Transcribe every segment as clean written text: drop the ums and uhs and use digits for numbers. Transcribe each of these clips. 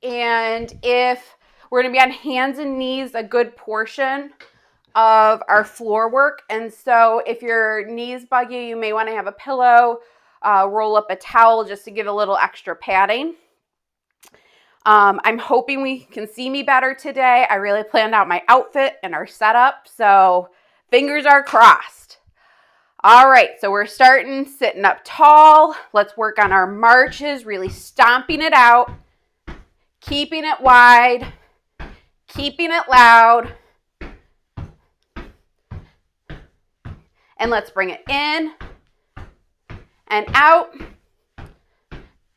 And if we're going to be on hands and knees a good portion of our floor work. And so if your knees bug you, you may want to have a pillow, roll up a towel just to give a little extra padding. I'm hoping we can see me better today. I really planned out my outfit and our setup, so fingers are crossed. All right, so we're starting sitting up tall. Let's work on our marches, really stomping it out, keeping it wide, keeping it loud. And let's bring it in and out,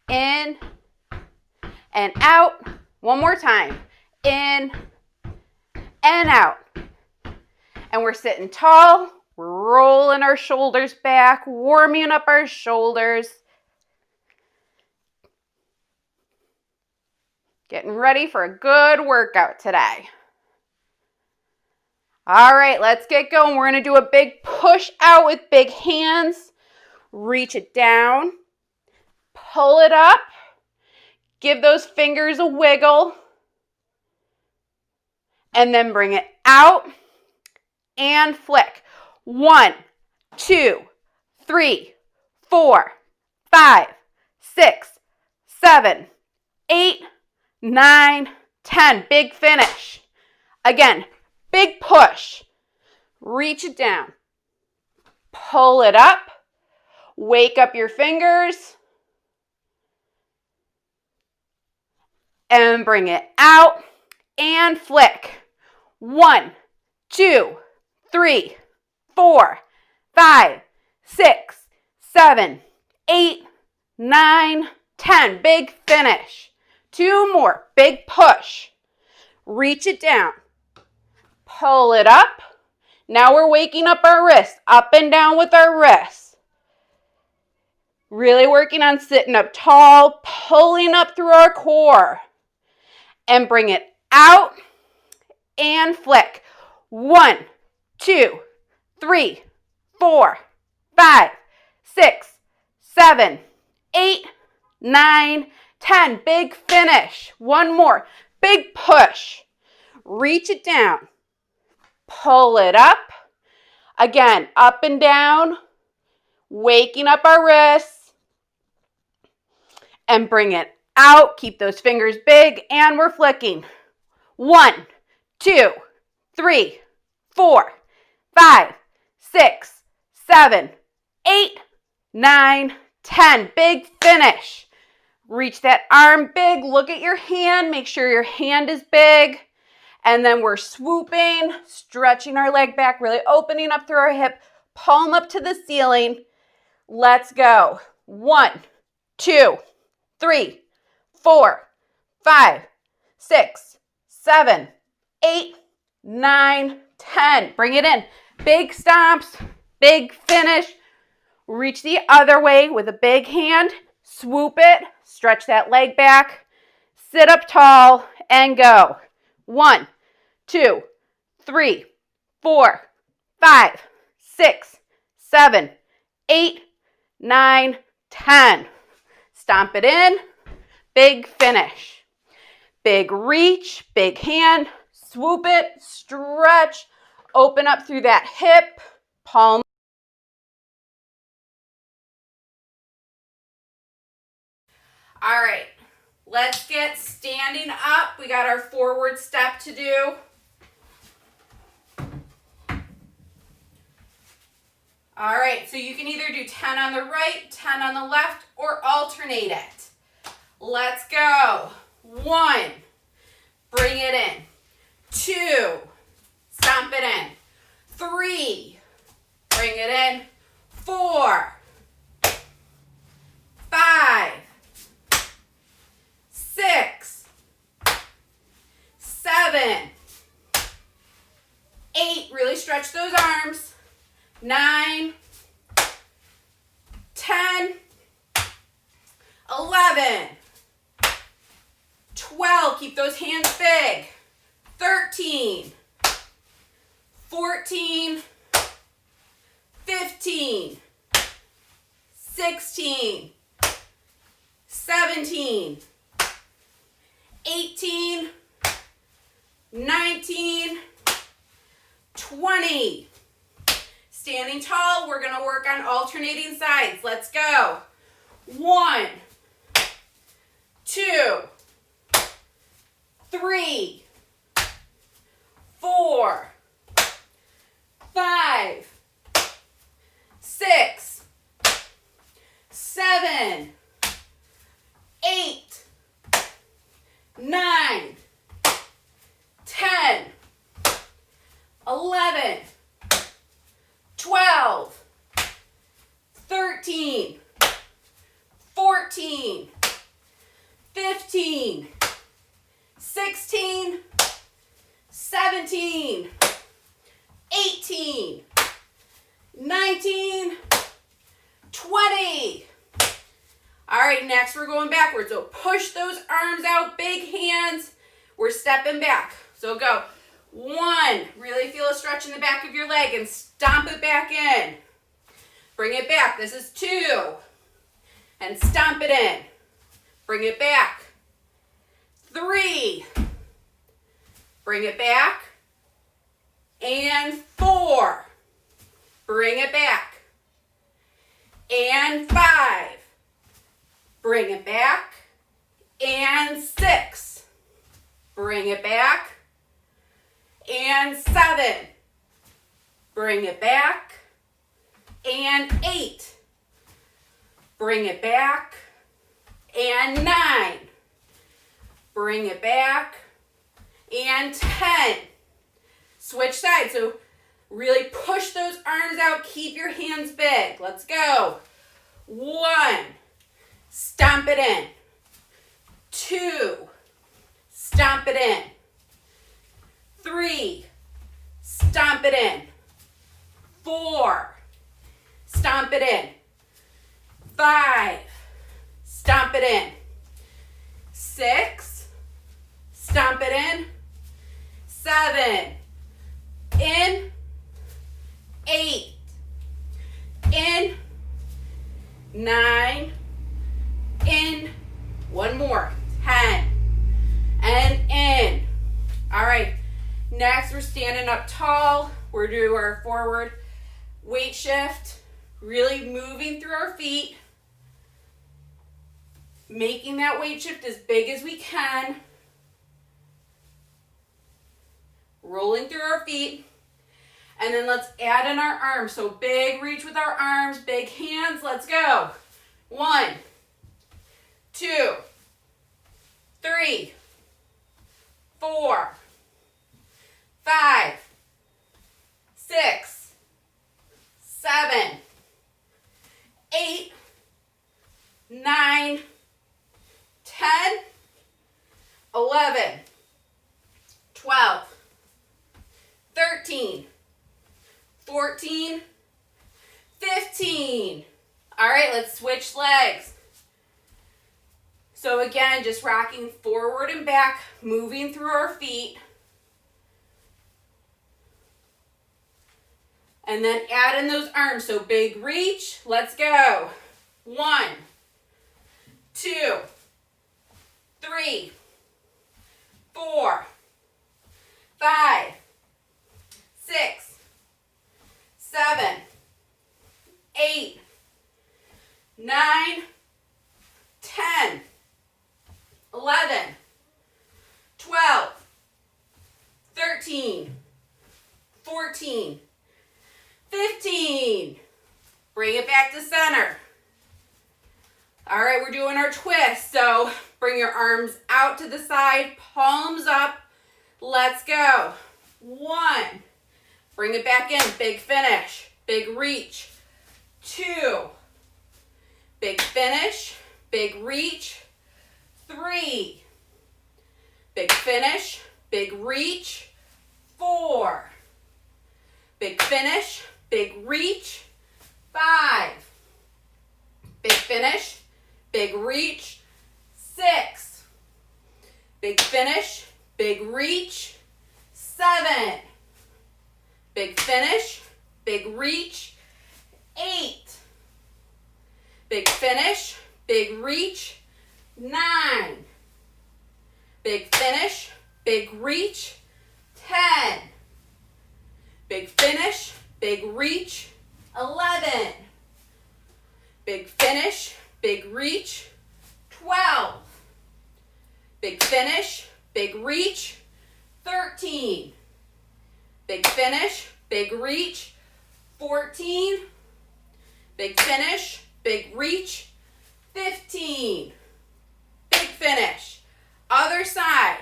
in and out. One more time, in and out. And we're sitting tall, we're rolling our shoulders back, warming up our shoulders. Getting ready for a good workout today. All right, let's get going. We're going to do a big push out with big hands. Reach it down. Pull it up. Give those fingers a wiggle. And then bring it out and flick. 1, 2, 3, 4, 5, 6, 7, 8, 9, 10. Big finish. Again, big push. Reach it down. Pull it up. Wake up your fingers. And bring it out and flick. 1, 2, 3, 4, 5, 6, 7, 8, 9, 10. Big finish. 2 more. Big push. Reach it down. Pull it up. Now we're waking up our wrists. Up and down with our wrists. Really working on sitting up tall, pulling up through our core. And bring it out and flick. 1, 2, 3, 4, 5, 6, 7, 8, 9, 10. Big finish. 1 more. Big push. Reach it down. Pull it up. Again, up and down. Waking up our wrists. And bring it out. Keep those fingers big. And we're flicking. 1, 2, 3, 4, 5, 6, 7, 8, 9, 10. Big finish. Reach that arm big. Look at your hand. Make sure your hand is big. And then we're swooping, stretching our leg back, really opening up through our hip, palm up to the ceiling. Let's go. 1, 2, 3, 4, 5, 6, 7, 8, 9, 10. Bring it in. Big stomps, big finish. Reach the other way with a big hand. Swoop it. Stretch that leg back. Sit up tall and go. 1, 2, 3, 4, 5, 6, 7, 8, 9, 10. Stomp it in. Big finish. Big reach, big hand. Swoop it, stretch, open up through that hip, palm. All right, let's get standing up. We got our forward step to do. All right, so you can either do 10 on the right, 10 on the left, or alternate it. Let's go. 1, bring it in. 2, stomp it in. 3, bring it in. 4, 5, 6, 7, 8, really stretch those arms. 9, 10, 11, 12, keep those hands big. 13, 14, 15, 16, 17, 18, 19, 20. Standing tall, we're going to work on alternating sides. Let's go. 1, 2, 3, 4, 5, 6, 7, 8, 9, 10, 11, 12, 13, 14, 15, 16, 17, 18, 19, 20. All right, next we're going backwards. So push those arms out, big hands. We're stepping back. So go 1, really feel a stretch in the back of your leg and stomp it back in. Bring it back. This is 2. And stomp it in. Bring it back. 3. Bring it back. And 4. Bring it back. And 5. Bring it back. And 6. Bring it back. And 7. Bring it back. And 8. Bring it back. And 9. Bring it back. And 10. Switch sides. So really push those arms out. Keep your hands big. Let's go. 1. Stomp it in. 2. Stomp it in. 3. Stomp it in. 4. Stomp it in. 5. Stomp it in. 6. Stomp it in. 7. In. 8. In. 9. In. One more. 10. And in. All right. Next, we're standing up tall. We're doing our forward weight shift. Really moving through our feet. Making that weight shift as big as we can. Rolling through our feet. And then let's add in our arms. So big reach with our arms, big hands. Let's go. 1, 2, 3, 4, 5, 6, 7, 8, 9, 10, 11, 12, 13, 14, 15. All right, let's switch legs. So again, just rocking forward and back, moving through our feet. And then add in those arms. So big reach. Let's go. 1, 2, 3, 4, 5, 6, 7, 8, 9, 10, 11, 12, 13, 14, 15. Bring it back to center. All right, we're doing our twist. So bring your arms out to the side, palms up. Let's go. 1. Bring it back in. Big finish. Big reach. 2. Big finish. Big reach. 3. Big finish. Big reach. 4. Big finish. Big reach. 5. Big finish. Big reach. 6. Big finish. Big reach. 7. Big finish. Big reach. 8. Big finish. Big reach. 9. Big finish, big reach, 10. Big finish, big reach, 11. Big finish, big reach, 12. Big finish, big reach, 13. Big finish, big reach, 14. Big finish, big reach, 15. Big finish. Other side.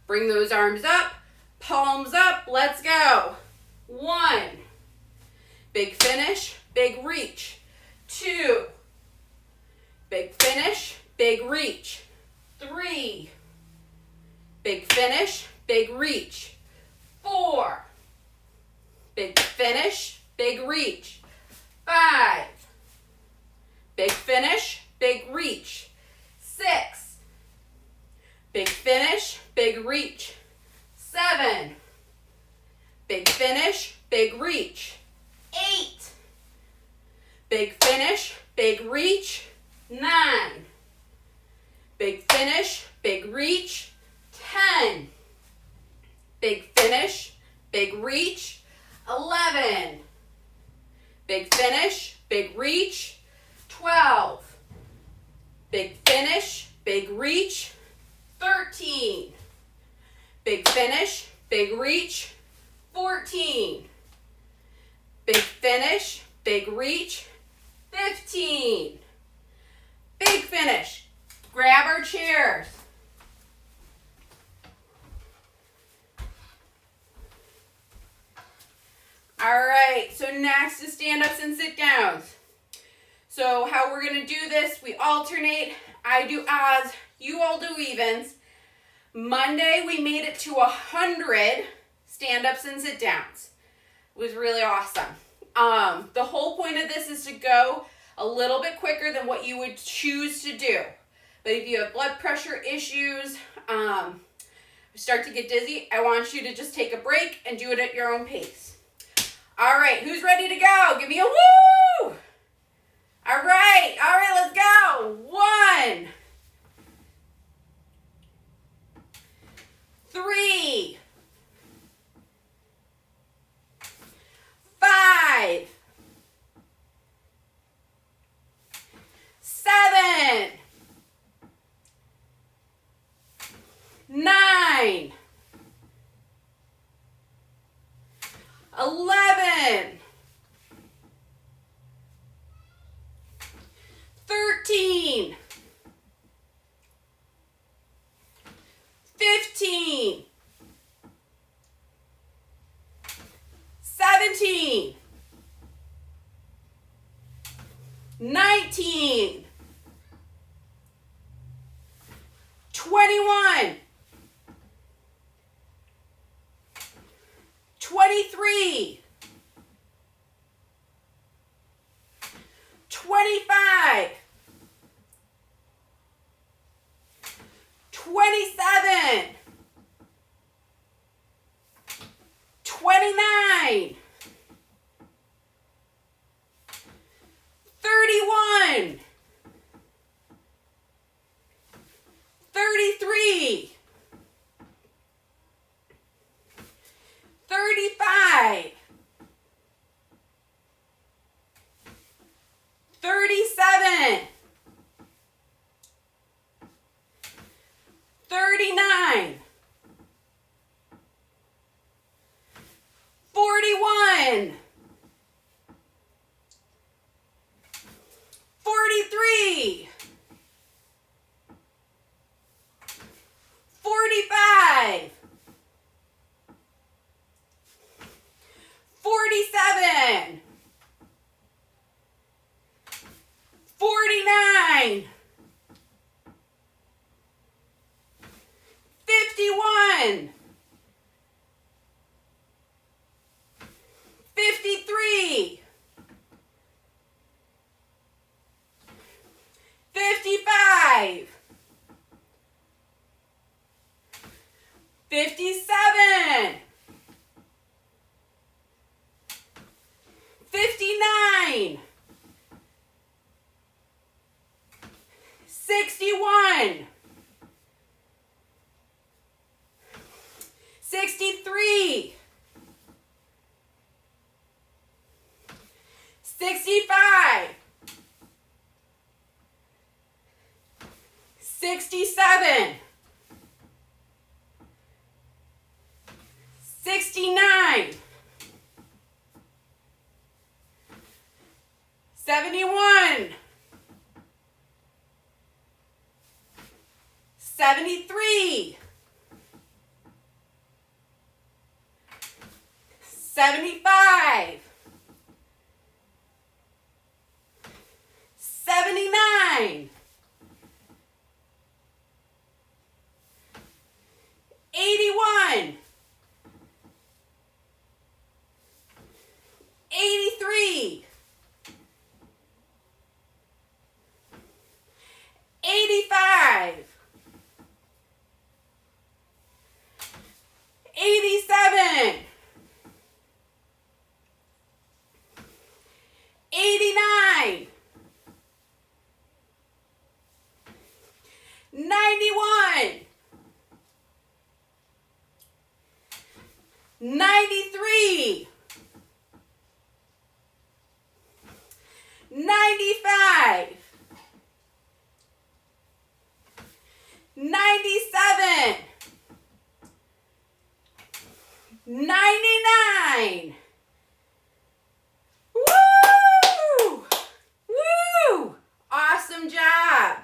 Bring those arms up, palms up, let's go. 1. Big finish, big reach. 2. Big finish, big reach. 3. Big finish, big reach. 4. Big finish, big reach. 5. Big finish, big reach. 6. Big finish, big reach. 7. Big finish, big reach. 8. Big finish, big reach. 9. Big finish, big reach. 10. Big finish, big reach. 11. Big finish, big reach. 12. Big finish, big reach. 13. Big finish, big reach. 14. Big finish, big reach. 15. Big finish. Grab our chairs. All right, so next is stand-ups and sit-downs. So how we're going to do this, we alternate. I do odds, you all do evens. Monday, we made it to 100 stand-ups and sit-downs. It was really awesome. The whole point of this is to go a little bit quicker than what you would choose to do. But if you have blood pressure issues, start to get dizzy, I want you to just take a break and do it at your own pace. All right, who's ready to go? Give me a woo! All right, let's go. 1, 3, 5, 7, 9, 11, 13, 15, 17, 19, 21, 23, 25, 27, 29, 31, 33, 35, 37, 39, 41, 43, 45, 47, 49, 51, 53, 55, 57, 59, 61, 67, 69, 71, 73, 75, 79, 81, 83, 85, 87, 89, 91, 93, 95, 97, 99. Woo! Woo! Awesome job.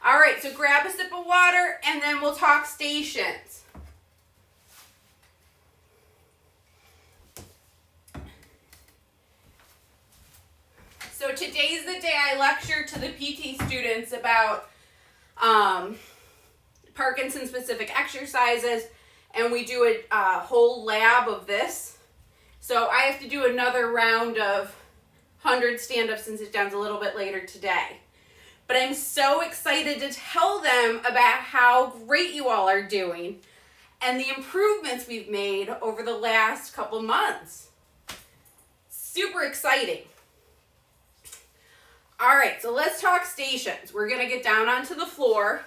All right, so grab a sip of water and then we'll talk stations. So today's the day I lecture to the PT students about Parkinson-specific exercises, and we do a whole lab of this. So I have to do another round of 100 stand-ups and sit-downs a little bit later today. But I'm so excited to tell them about how great you all are doing and the improvements we've made over the last couple months. Super exciting. All right, so let's talk stations. We're gonna get down onto the floor,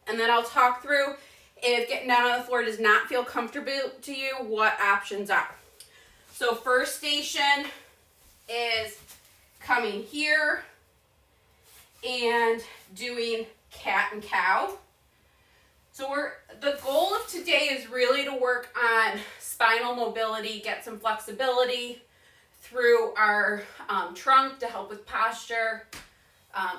and then I'll talk through if getting down on the floor does not feel comfortable to you, what options are. So first station is coming here and doing cat and cow. So the goal of today is really to work on spinal mobility, get some flexibility through our trunk to help with posture.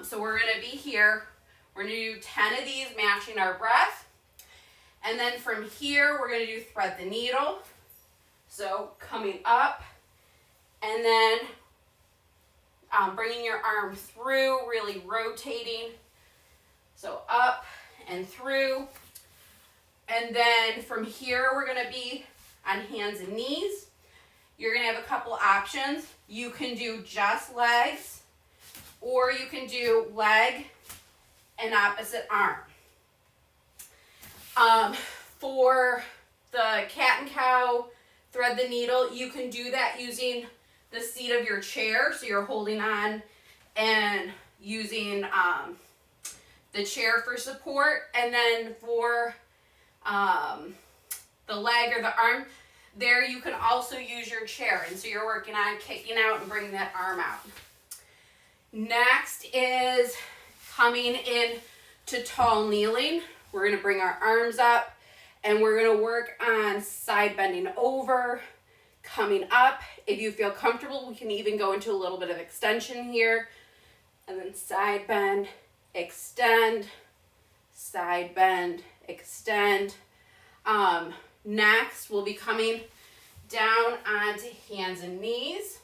So we're gonna be here. We're gonna do 10 of these, matching our breath. And then from here, we're gonna do thread the needle. So coming up, and then bringing your arm through, really rotating. So up and through. And then from here, we're gonna be on hands and knees. You're gonna have a couple options. You can do just legs, or you can do leg and opposite arm. For the cat and cow, thread the needle, you can do that using the seat of your chair. So you're holding on and using the chair for support. And then for the leg or the arm, there you can also use your chair. And so you're working on kicking out and bringing that arm out. Next is coming in to tall kneeling. We're going to bring our arms up and we're going to work on side bending over, coming up. If you feel comfortable, we can even go into a little bit of extension here. And then side bend, extend, side bend, extend. Next, we'll be coming down onto hands and knees.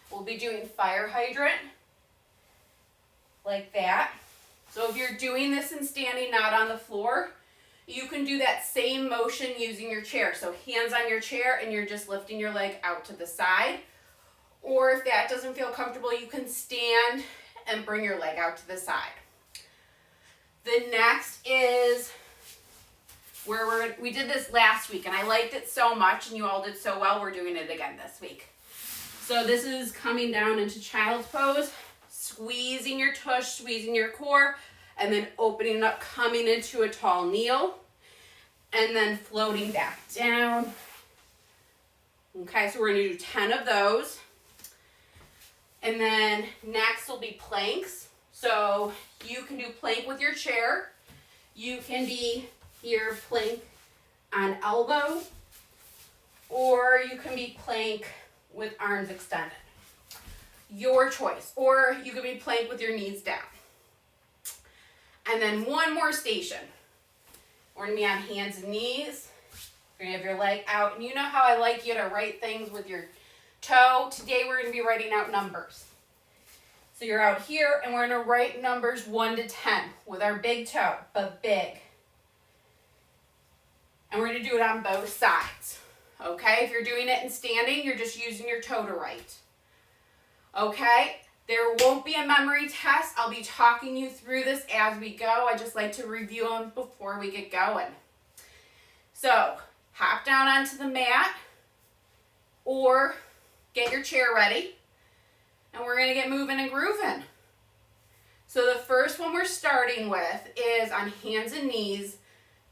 We'll be doing fire hydrant like that. So if you're doing this and standing, not on the floor, you can do that same motion using your chair. So hands on your chair and you're just lifting your leg out to the side. Or if that doesn't feel comfortable, you can stand and bring your leg out to the side. The next is where we did this last week and I liked it so much and you all did so well, we're doing it again this week. So this is coming down into child's pose, squeezing your tush, squeezing your core, and then opening up, coming into a tall kneel, and then floating back down. Okay, so we're gonna do 10 of those. And then next will be planks. So you can do plank with your chair. You can be here plank on elbow, or you can be plank with arms extended. Your choice. Or you could be plank with your knees down. And then one more station. We're going to be on hands and knees. You're going to have your leg out. And you know how I like you to write things with your toe? Today we're going to be writing out numbers. So you're out here, and we're going to write numbers 1 to 10 with our big toe, but big. And we're going to do it on both sides. Okay? If you're doing it in standing, you're just using your toe to write. Okay? There won't be a memory test. I'll be talking you through this as we go. I just like to review them before we get going. So, hop down onto the mat or get your chair ready. And we're going to get moving and grooving. So the first one we're starting with is on hands and knees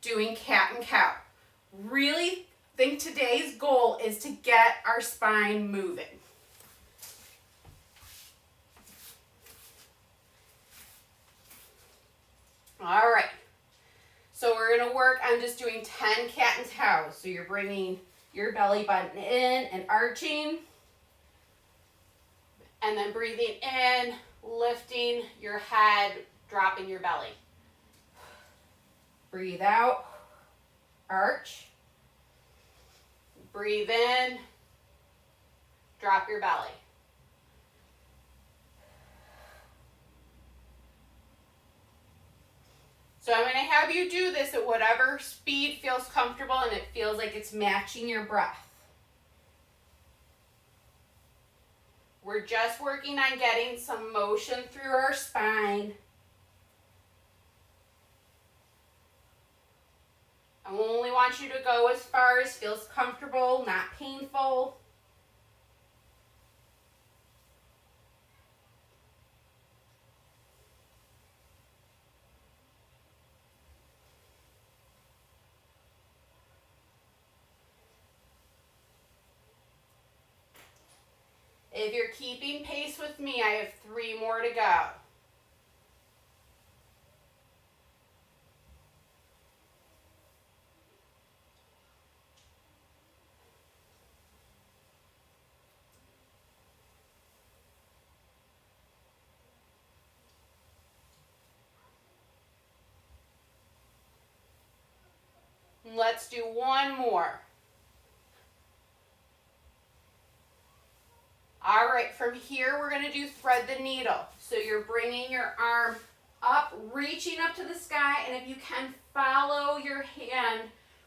doing cat and cow. Really think today's goal is to get our spine moving. All right. So we're going to work on just doing 10 cat and cows. So you're bringing your belly button in and arching. And then breathing in, lifting your head, dropping your belly. Breathe out, arch. Breathe in, drop your belly. So I'm going to have you do this at whatever speed feels comfortable and it feels like it's matching your breath. We're just working on getting some motion through our spine. I only want you to go as far as feels comfortable, not painful. If you're keeping pace with me, I have 3 more to go. Let's do one more. All right, from here we're going to do thread the needle. So you're bringing your arm up, reaching up to the sky, and if you can, follow your hand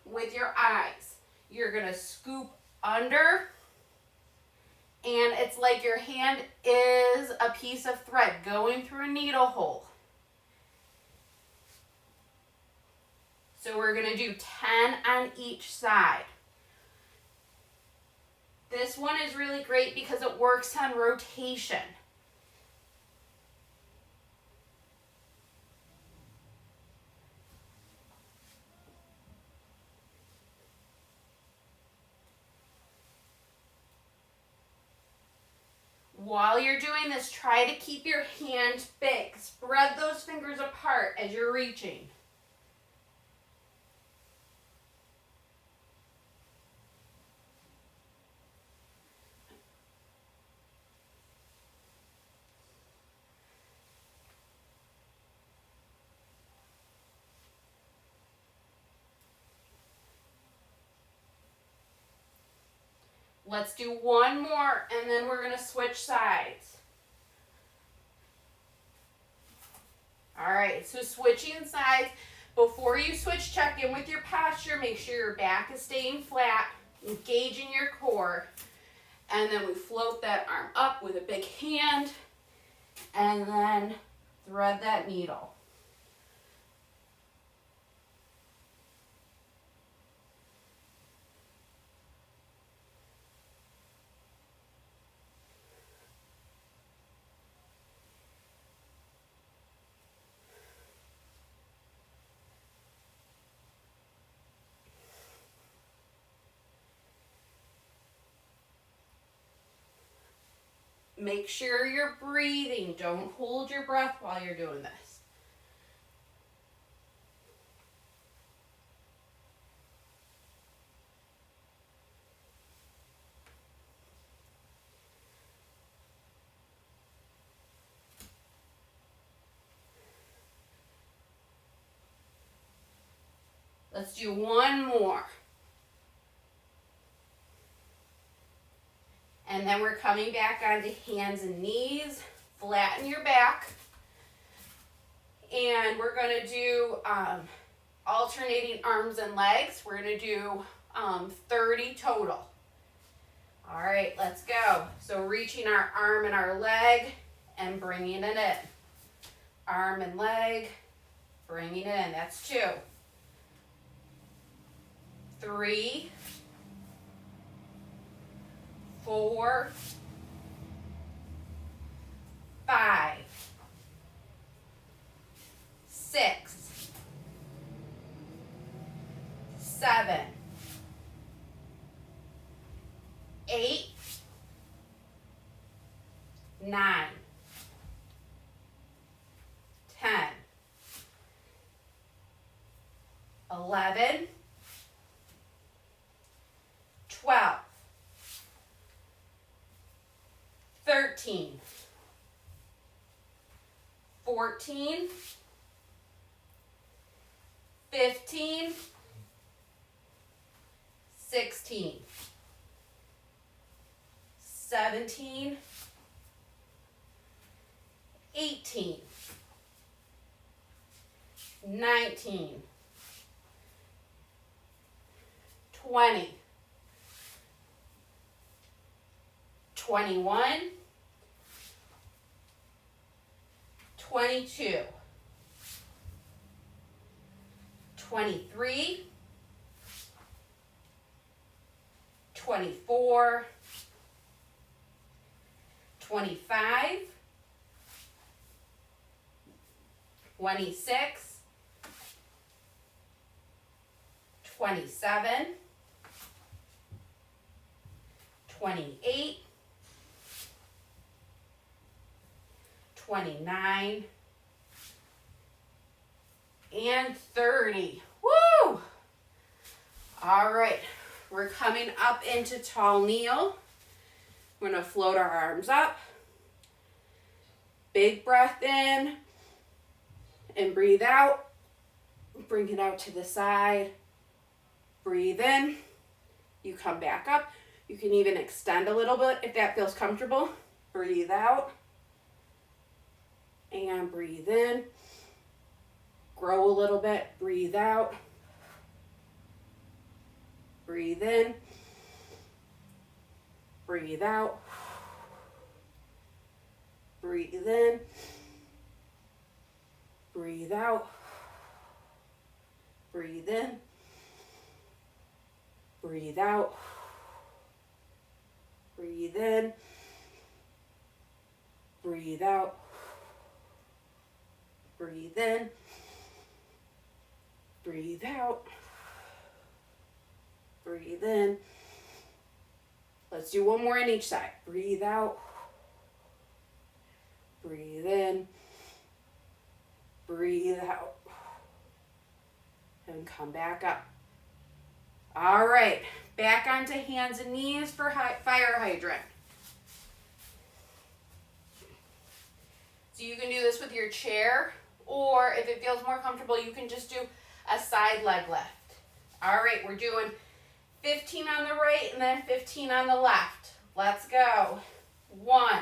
with your eyes. You're going to scoop under, and it's like your hand is a piece of thread going through a needle hole. So we're going to do 10 on each side. This one is really great because it works on rotation. While you're doing this, try to keep your hand big. Spread those fingers apart as you're reaching. Let's do one more, and then we're going to switch sides. All right, so switching sides. Before you switch, check in with your posture. Make sure your back is staying flat, engaging your core. And then we float that arm up with a big hand, and then thread that needle. Make sure you're breathing. Don't hold your breath while you're doing this. Let's do one more. And then we're coming back onto hands and knees. Flatten your back. And we're going to do alternating arms and legs. We're going to do 30 total. All right, let's go. So reaching our arm and our leg and bringing it in. Arm and leg, bringing it in. That's 2. 3, 4, 5, 6, 7, 8, 9, 10, 11, 12, 13, 14, 15, 16, 17, 18, 19, 20, 21, 22, 23, 24, 25, 26, 27, 28, 29, and 30. Woo! All right, we're coming up into tall kneel. We're going to float our arms up. Big breath in and breathe out. Bring it out to the side. Breathe in. You come back up. You can even extend a little bit if that feels comfortable. Breathe out. And breathe in. Grow a little bit. Breathe out. Breathe in. Breathe out. Breathe in. Breathe out. Breathe in. Breathe out. Breathe in. Breathe out. Breathe in. Breathe out. Breathe in. Let's do one more on each side. Breathe out. Breathe in. Breathe out. And come back up. All right, back onto hands and knees for fire hydrant. So you can do this with your chair, or if it feels more comfortable, you can just do a side leg lift. All right, we're doing 15 on the right and then 15 on the left. Let's go. 1,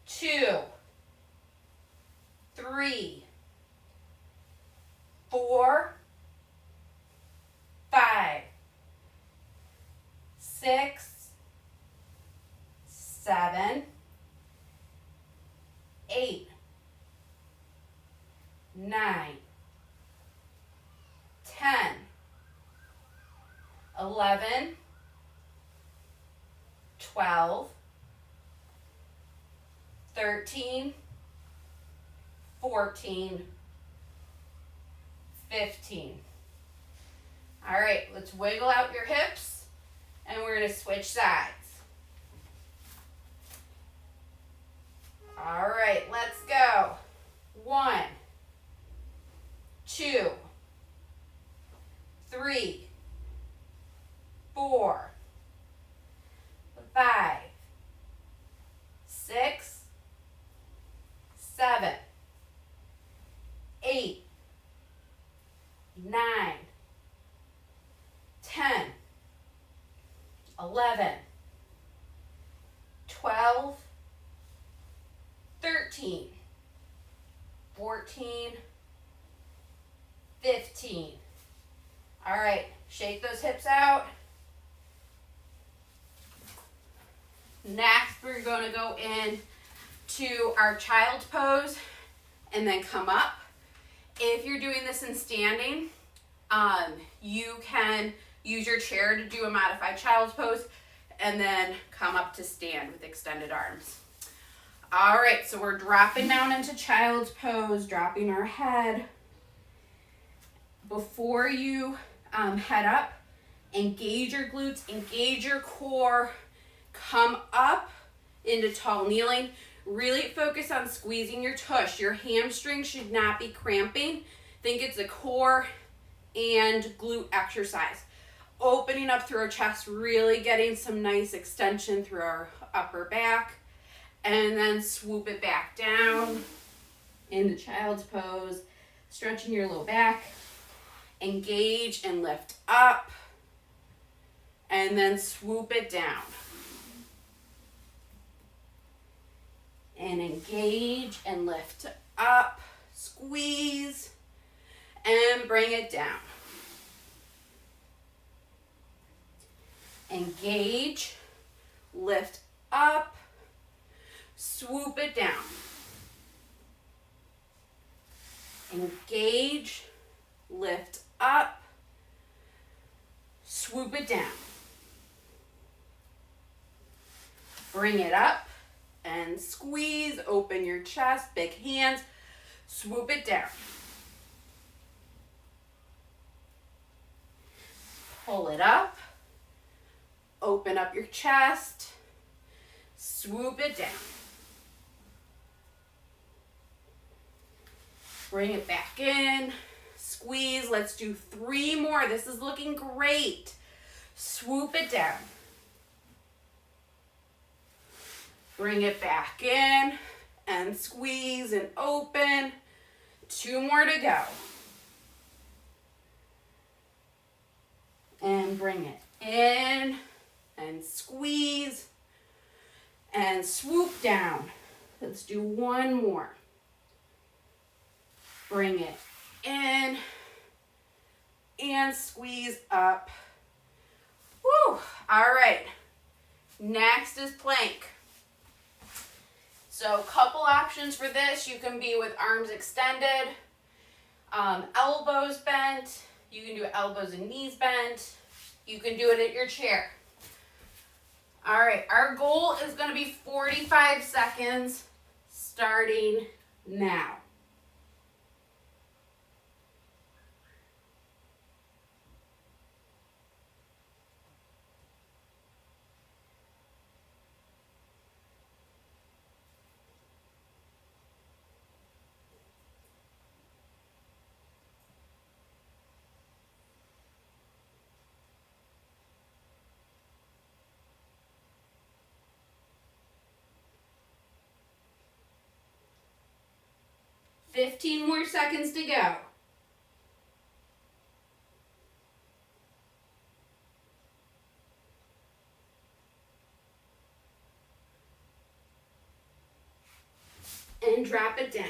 2, 3, 4, 5, 6, 7, 8, 9, 10, 11, 12, 13, 14, 15. All right, let's wiggle out your hips, and we're going to switch sides. All right, let's go. 1, 2, 3, 4, 5, 6, 7, 8, 9, 11, 12, 13, 14, 15. All right, shake those hips out. Next, we're going to go in to our child pose and then come up. If you're doing this in standing, you can use your chair to do a modified child's pose and then come up to stand with extended arms. All right, so we're dropping down into child's pose, dropping our head. Before you head up, engage your glutes, engage your core, come up into tall kneeling. Really focus on squeezing your tush. Your hamstring should not be cramping. Think it's a core and glute exercise. Opening up through our chest, really getting some nice extension through our upper back, and then swoop it back down into child's pose, stretching your low back. Engage and lift up, and then swoop it down. And engage and lift up, squeeze, and bring it down. Engage, lift up, swoop it down. Engage, lift up, swoop it down. Bring it up and squeeze, open your chest, big hands, swoop it down. Pull it up, open up your chest, swoop it down. Bring it back in, squeeze. Let's do 3 more. This is looking great. Swoop it down. Bring it back in and squeeze and open. 2 more to go. And bring it in and squeeze and swoop down. Let's do 1 more. Bring it in and squeeze up. Woo! All right. Next is plank. So a couple options for this. You can be with arms extended, elbows bent. You can do elbows and knees bent. You can do it at your chair. All right, our goal is going to be 45 seconds starting now. Fifteen more seconds to go. And drop it down.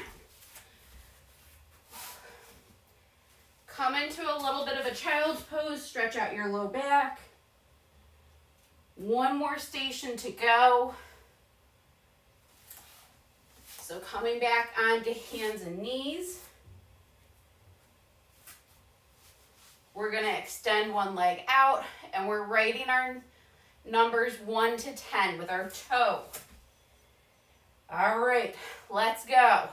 Come into a little bit of a child's pose, stretch out your low back. 1 more station to go. So coming back onto hands and knees. We're going to extend one leg out, and we're writing our numbers 1 to 10 with our toe. All right, let's go.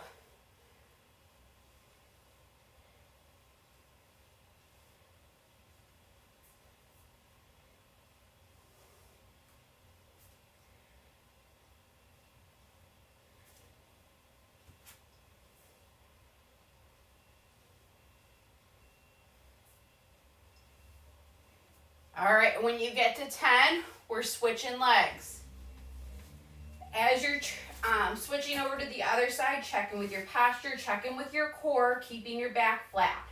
All right, when you get to 10, we're switching legs. As you're switching over to the other side, check in with your posture, check in with your core, keeping your back flat.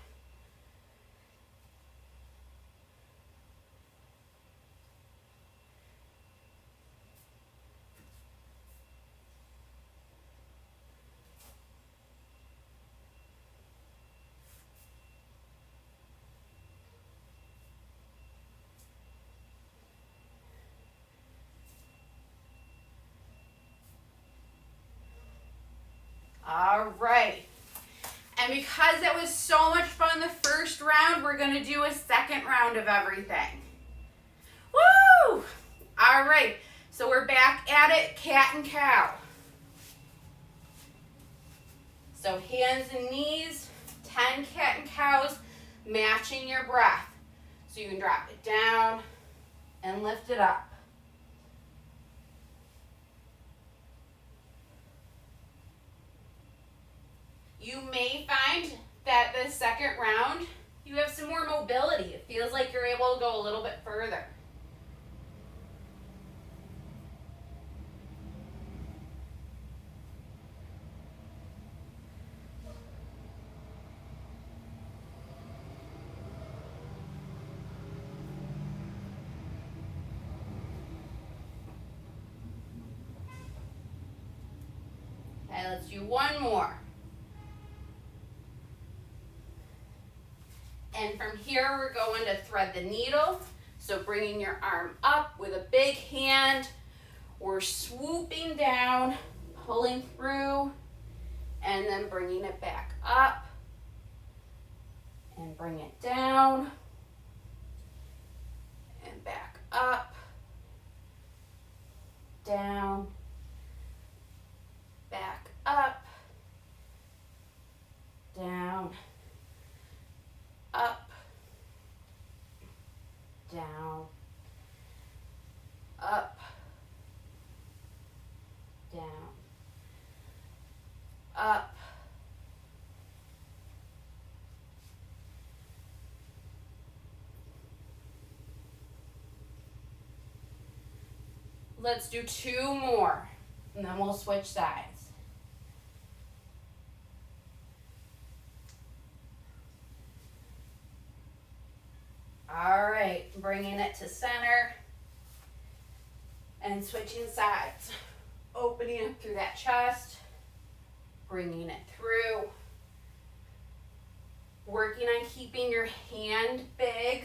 All right. And because it was so much fun the first round, we're going to do a second round of everything. Woo! All right. So we're back at it, cat and cow. So hands and knees, 10 cat and cows, matching your breath. So you can drop it down and lift it up. You may find that the second round, you have some more mobility. It feels like you're able to go a little bit further. Okay, let's do one more. And from here, we're going to thread the needle. So bringing your arm up with a big hand. We're swooping down, pulling through, and then bringing it back up. And bring it down. And back up. Down. Back up. Down. Up, down, up, down, up, let's do 2 more, and then we'll switch sides. All right, bringing it to center and switching sides. Opening up through that chest, bringing it through. Working on keeping your hand big.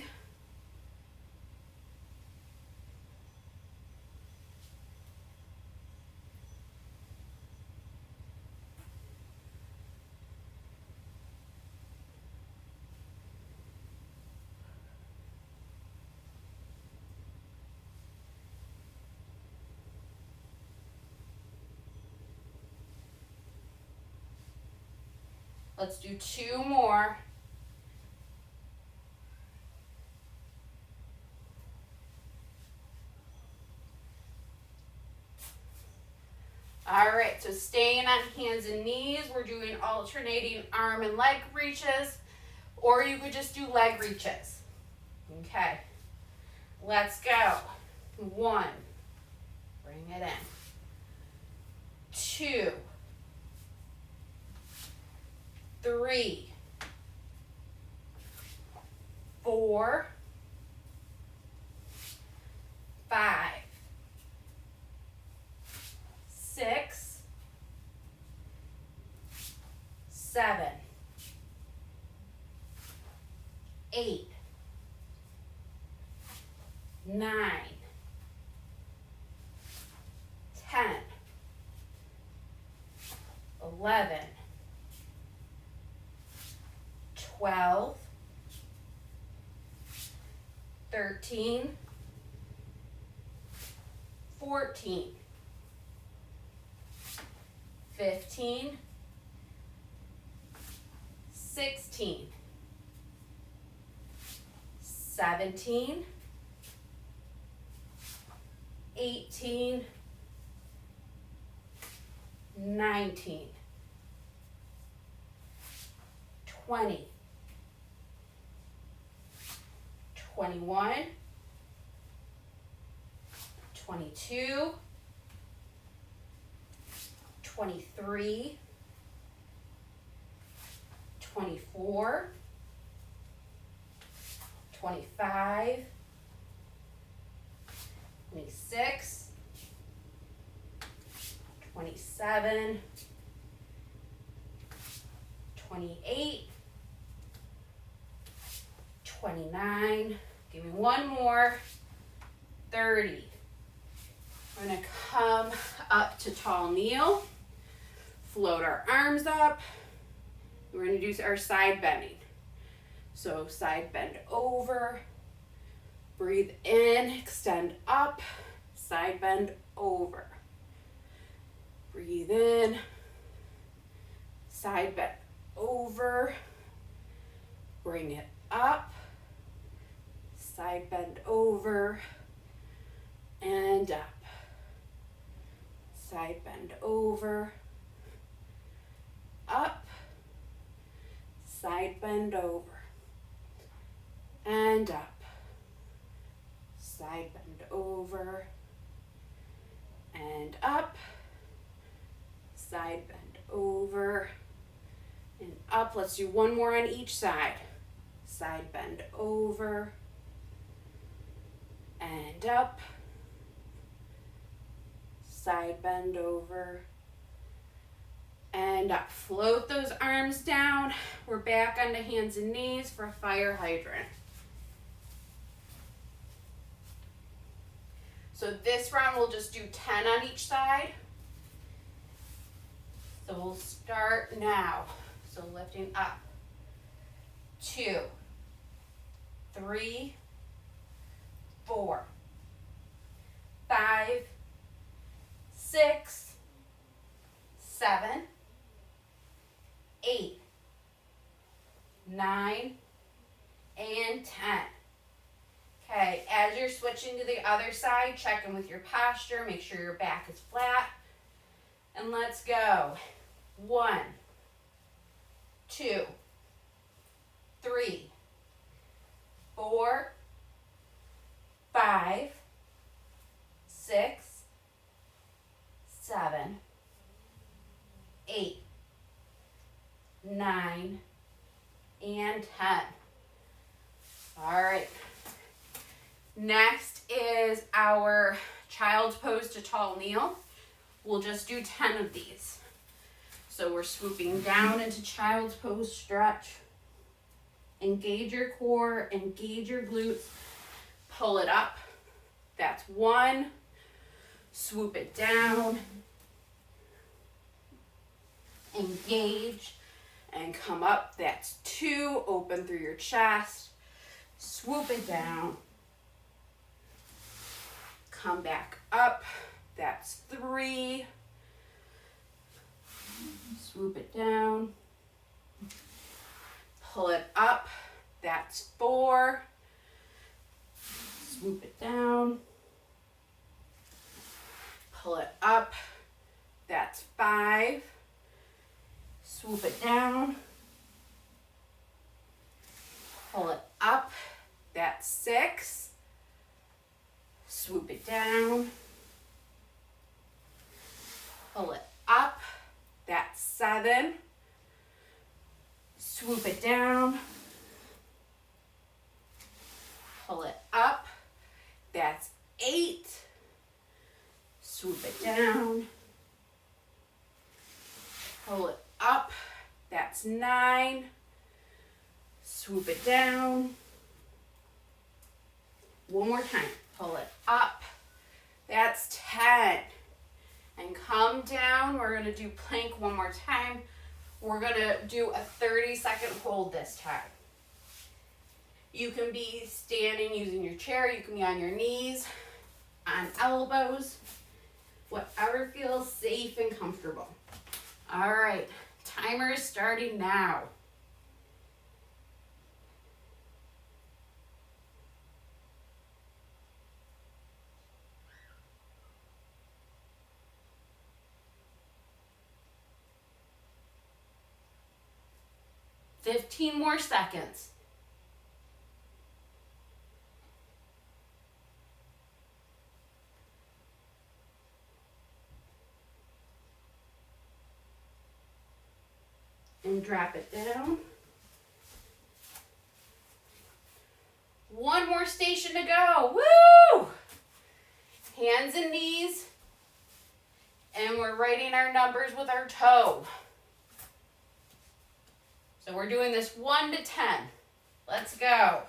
Let's do 2 more. All right, so staying on hands and knees, we're doing alternating arm and leg reaches, or you could just do leg reaches. Okay, let's go. 1, bring it in. 2, 3, 4, 5, 6, 7, 8, 9, 10, 11, 12, 13, 14, 15, 16, 17, 18, 19, 20, 21, 22, 23, 24, 25, 26, 27, 28, 29, give me one more, 30. We're gonna come up to tall kneel, Float our arms up. We're going to do our side bending. So side bend over. Breathe in, extend up. Side bend over. Breathe in. Side bend over. Bring it up. Side bend over. And up. Side bend over. Up. Side bend over. And up. Side bend over. And up. Side bend over. And up. Let's do one more on each side. Side bend over. And up. Side bend over. And up. Float those arms down. We're back onto hands and knees for a fire hydrant. So this round we'll just do 10 on each side. So we'll start now. So lifting up. 2, 3, 4, 5, 6, 7, 8, 9, and 10. Okay, as you're switching to the other side, check in with your posture, make sure your back is flat, and let's go. 1, 2, 3, 4, 5, 6, 7, 8, 9, and 10. All right. Next is our child's pose to tall kneel. We'll just do 10 of these. So we're swooping down into child's pose stretch. Engage your core, engage your glutes, pull it up. That's 1. Swoop it down. Engage and come up. That's 2. Open through your chest. Swoop it down. Come back up. That's 3. Swoop it down. Pull it up. That's 4. Swoop it down. Pull it up. That's 5. Swoop it down. Pull it up. That's 6. Swoop it down. Pull it up. That's 7. Swoop it down. Pull it up. That's 8. Swoop it down. Pull it up. That's 9. Swoop it down. One more time. Pull it up. That's 10. And come down. We're going to do plank one more time. We're going to do a 30-second hold this time. You can be standing using your chair. You can be on your knees, on elbows, whatever feels safe and comfortable. All right. Timer is starting now. Fifteen more seconds. And drop it down. One more station to go. Woo! Hands and knees. And we're writing our numbers with our toe. So we're doing this 1 to 10. Let's go.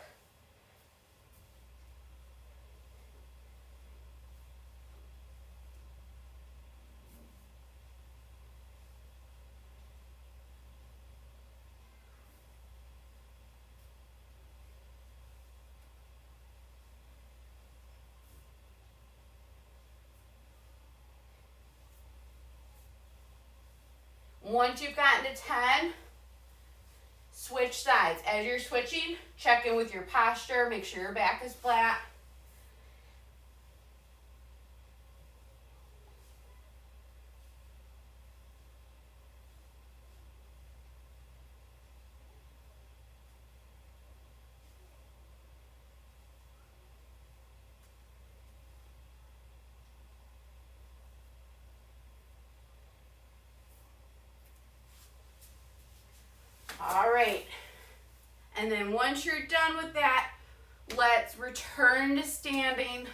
Once you've gotten to 10, switch sides. As you're switching, check in with your posture. Make sure your back is flat. All right. And then once you're done with that, let's return to standing.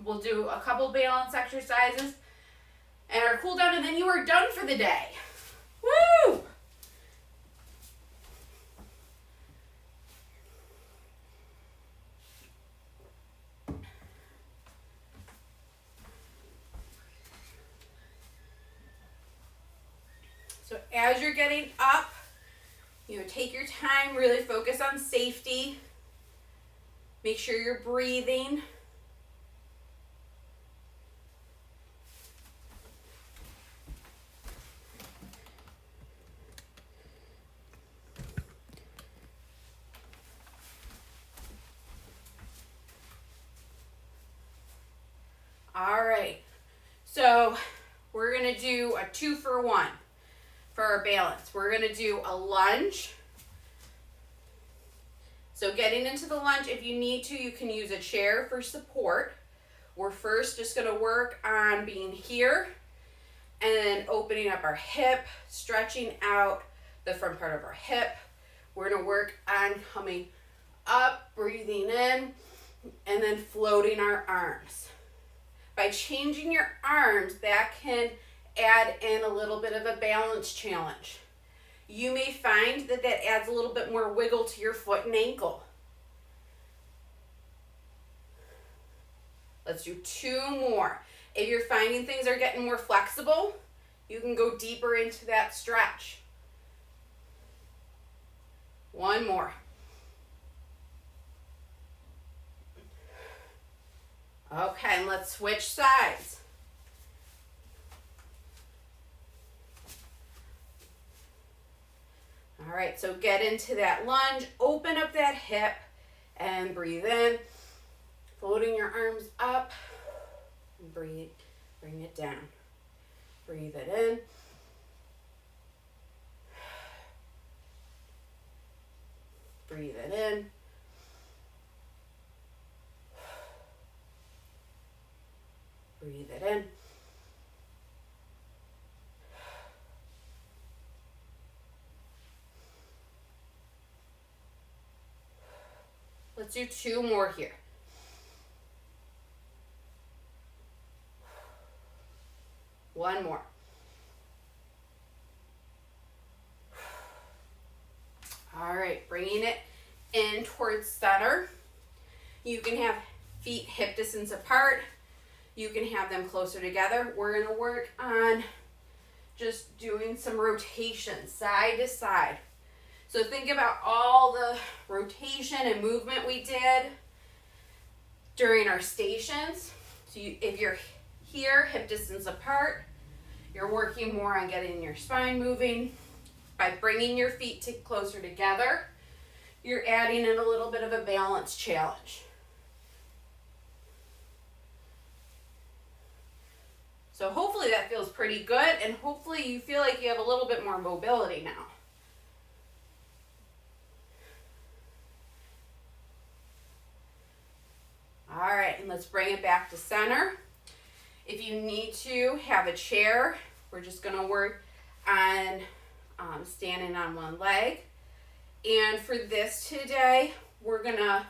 We'll do a couple balance exercises and our cool down, and then you are done for the day. Woo! So as you're getting up, take your time, really focus on safety. Make sure you're breathing. All right, so we're going to do a 2-for-1 for our balance. We're going to do a lunge. So getting into the lunge, if you need to, you can use a chair for support. We're first just going to work on being here and then opening up our hip, stretching out the front part of our hip. We're going to work on coming up, breathing in, and then floating our arms. By changing your arms, that can add in a little bit of a balance challenge. You may find that that adds a little bit more wiggle to your foot and ankle. Let's do 2 more. If you're finding things are getting more flexible, you can go deeper into that stretch. 1 more. Okay, and let's switch sides. All right, so get into that lunge, open up that hip, and breathe in, floating your arms up, and breathe, bring it down. Breathe it in. Breathe it in. Breathe it in. Let's do 2 more here. One more. All right, bringing it in towards center. You can have feet hip distance apart. You can have them closer together. We're going to work on just doing some rotation side to side. So think about all the rotation and movement we did during our stations. So if you're here, hip distance apart, you're working more on getting your spine moving. By bringing your feet closer together, you're adding in a little bit of a balance challenge. So hopefully that feels pretty good, and hopefully you feel like you have a little bit more mobility now. All right, and let's bring it back to center. If you need to have a chair, we're just going to work on standing on one leg. And for this today, we're going to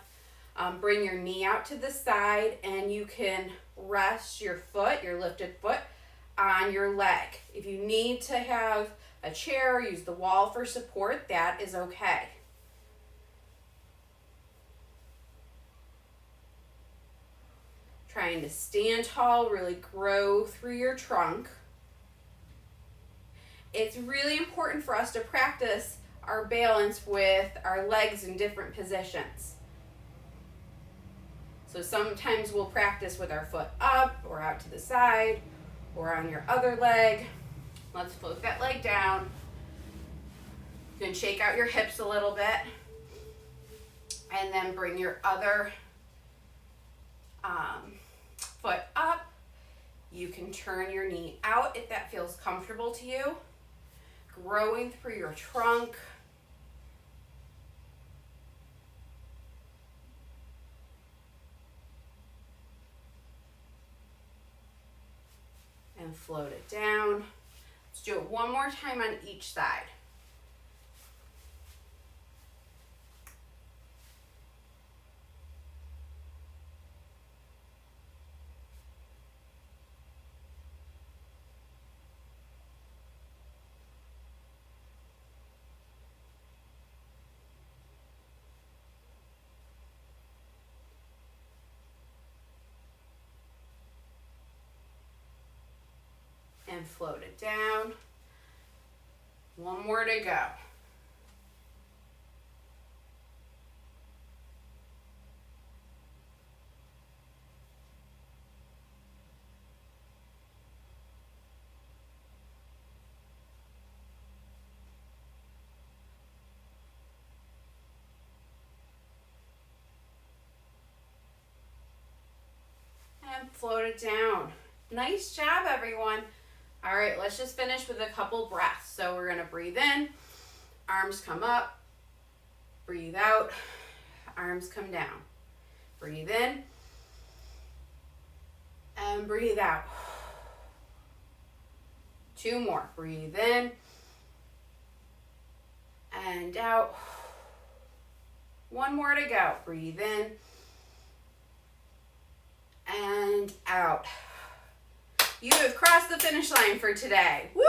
bring your knee out to the side, and you can rest your foot, your lifted foot, on your leg. If you need to have a chair, use the wall for support, that is okay. Trying to stand tall, really grow through your trunk. It's really important for us to practice our balance with our legs in different positions. So sometimes we'll practice with our foot up or out to the side or on your other leg. Let's float that leg down. You can shake out your hips a little bit. And then bring your other foot up. You can turn your knee out if that feels comfortable to you. Growing through your trunk. And float it down. Let's do it one more time on each side. And float it down. One more to go. And float it down. Nice job, everyone. All right, let's just finish with a couple breaths. So we're gonna breathe in, arms come up, breathe out, arms come down. Breathe in, and breathe out. 2 more, breathe in, and out. 1 more to go, breathe in, and out. You have crossed the finish line for today. Woo!